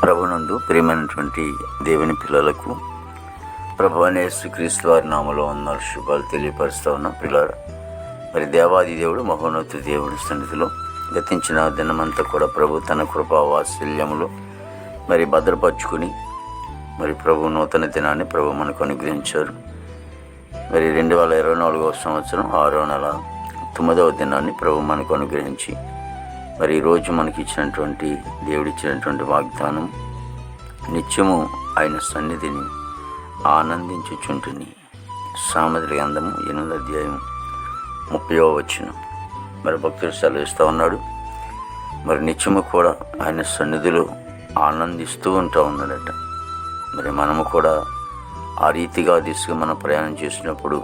ప్రభునందు ప్రియమైనటువంటి దేవుని పిల్లలకు ప్రభువైన యేసుక్రీస్తు వారి నామములో ఉన్న శుభాలు తెలియపరుస్తూ ఉన్న పిల్లలు. మరి దేవాది దేవుడు మహోన్నత దేవుడి సన్నిధిలో గతించిన దినమంతా కూడా ప్రభు తన కృపా వాత్సల్యములో మరి భద్రపరుచుకుని మరి ప్రభు నూతన దినాన్ని ప్రభు మనకు అనుగ్రహించారు. మరి 2024 సంవత్సరం 6వ నెల 9వ దినాన్ని ప్రభు మనకు అనుగ్రహించి మరి ఈరోజు మనకి ఇచ్చినటువంటి దేవుడిచ్చినటువంటి వాగ్దానం, నిత్యము ఆయన సన్నిధిని ఆనందించుచుంటుని. సామెతల గ్రంథము 8వ అధ్యాయం 30వ వచనం. మరి భక్తుడు సెలవిస్తూ ఉన్నాడు. మరి నిత్యము కూడా ఆయన సన్నిధిలో ఆనందిస్తూ ఉంటా ఉన్నాడట. మరి మనము కూడా ఆ రీతిగా దిశగా మనం ప్రయాణం చేసినప్పుడు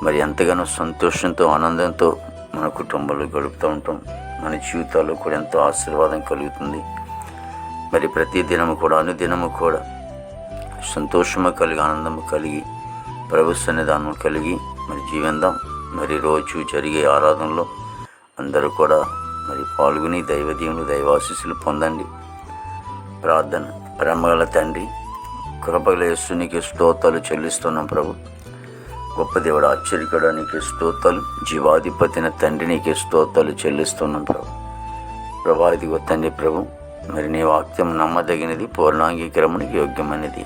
మరి ఎంతగానో సంతోషంతో ఆనందంతో మన కుటుంబాల్లో గడుపుతూ ఉంటాం. మన జీవితాల్లో కూడా ఎంతో ఆశీర్వాదం కలుగుతుంది. మరి ప్రతి దినము కూడా అనుదినము కూడా సంతోషము కలిగి ఆనందము కలిగి ప్రభు సన్నిధానం కలిగి మరి జీవిద్దాం. మరి రోజు జరిగే ఆరాధనలో అందరూ కూడా మరి పాల్గొని దైవదీవుని దైవాశీస్సులు పొందండి. ప్రార్థన. ప్రేమగల తండ్రి, కృపగల యేసు నీకు స్తోత్రాలు చెల్లిస్తున్నాం ప్రభు. గొప్ప దేవుడు, ఆశ్చర్యకుడు, నీకు స్తోత్రాలు. జీవాధిపతిన తండ్రి నీకు స్తోత్రాలు చెల్లిస్తున్నాం ప్రభా. ఇదిగో తండ్రి ప్రభు, మరి నీ వాక్యం నమ్మదగినది, పూర్ణాంగీకరమునికి యోగ్యమైనది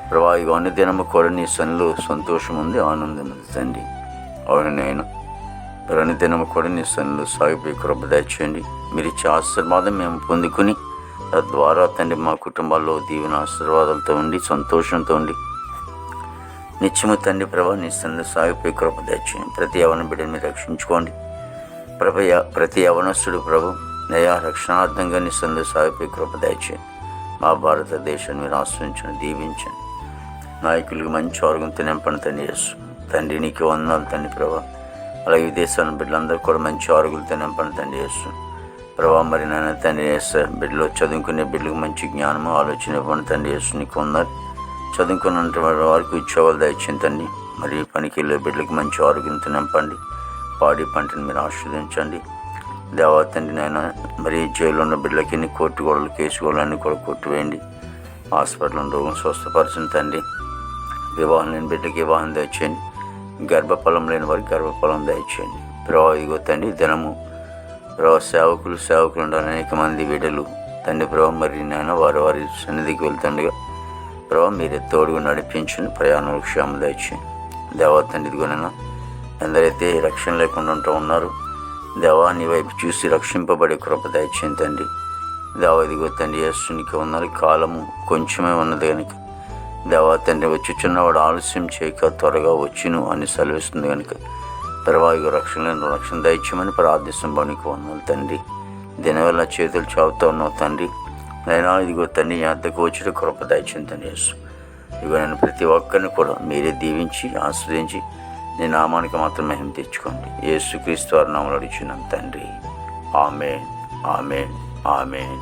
ప్రభా. ఇగో అనుదినము కూడా నీ సన్నిలో సంతోషం ఉంది, ఆనందం ఉంది తండ్రి. అవును నేను మరి అనుదినము కూడా నీ సన్నిలో సాగిపోయి కృప దయచేయండి. మీరు ఇచ్చే ఆశీర్వాదం మేము పొందుకుని తద్వారా తండ్రి మా కుటుంబాల్లో దీవెన ఆశీర్వాదాలతో ఉండి సంతోషంతో ఉండి నిత్యము తండ్రి ప్రభా నీ సన్నిధిలో సాగిపోయి కృప దయచేయండి. ప్రతి యవన బిడ్డని మీరు రక్షించుకోండి ప్రతి యవనస్తుడు ప్రభు నయా రక్షణార్థంగా నీ సన్నిధిలో సాగిపోయి కృప దయచేయండి. మా భారతదేశాన్ని మీరు ఆశ్రయించండి, దీవించండి. నాయకులకు మంచి ఆరోగ్యంతో నింపండి తండ్రి యేసు. తండ్రి నీకు వందనాలు తండ్రి ప్రభా. అలాగే విదేశాల బిడ్డలందరూ కూడా మంచి ఆరోగ్యంతో నింపండి తండ్రి యేసు ప్రభా. మరి నాయన తండ్రి యేసు బిడ్డలు చదువుకునే బిడ్డలకు మంచి జ్ఞానము ఆలోచన ఇవ్వండి తండ్రి యేసు. నీకు వందనాలు. చదువుకున్న వారికి ఉద్యోగాలు దయచేయండి. మరి పనికి వెళ్ళే బిడ్డలకు మంచి ఆరోగ్యంతో నింపండి. పాడి పంటను మీరు ఆస్వాదించండి దేవా తండ్రి. నాయన మరి జైలు ఉన్న బిడ్డలకి ఎన్ని కోర్టు గోడలు కేసు గోడలు అన్నీ కూడా కొట్టివేయండి. హాస్పిటల్లో రోగం స్వస్థపరచండి తండ్రి. వివాహం లేని బిడ్డకి వివాహం దయచేయండి. గర్భఫలం లేని వారికి గర్భఫలం దయచేయండి ప్రభా. ఇదిగో తండ్రి దినము ప్రభా సేవకులు ఉండాలి అనేక మంది బిడ్డలు తండ్రి ప్రభా. మరి నాయన వారి సన్నిధికి వెళ్తుండగా ప్రభా మీరే తోడుగా నడిపించండి. ప్రయాణం క్షేమం దయచేయండి దేవా తండ్రి. ఇదిగోనైనా ఎందరైతే రక్షణ లేకుండా ఉంటూ ఉన్నారు దేవా, నీ వైపు చూసి రక్షింపబడే కృప దయచేయండి తండ్రి దేవా. ఇదిగో తండ్రి యేసునికి ఉన్నారు. కాలము కొంచెమే ఉన్నది కనుక దేవా తండ్రి వచ్చుచున్నవాడు ఆలస్యం చేయక త్వరగా వచ్చును అని సెలవిస్తుంది కనుక ప్రభా ఇగో రక్షణ దయచేయమని ప్రార్థిస్తాం. నీకు వందనాలు తండ్రి. దినవల్ల చేతులు చావుతూ ఉన్నావు తండ్రి. నైనా ఇదిగో తండ్రి యాత్రకు వచ్చిన కృప దయచేయండి తండ్రి యేసు. ఇదిగో నేను ప్రతి ఒక్కరిని కూడా మీరే దీవించి ఆస్వాదించి నీ నామానికి మాత్రం మహిమ తెచ్చుకోండి. యేసుక్రీస్తు వారి నామములో అడుగుచున్నాం తండ్రి. ఆమేన్, ఆమేన్, ఆమేన్.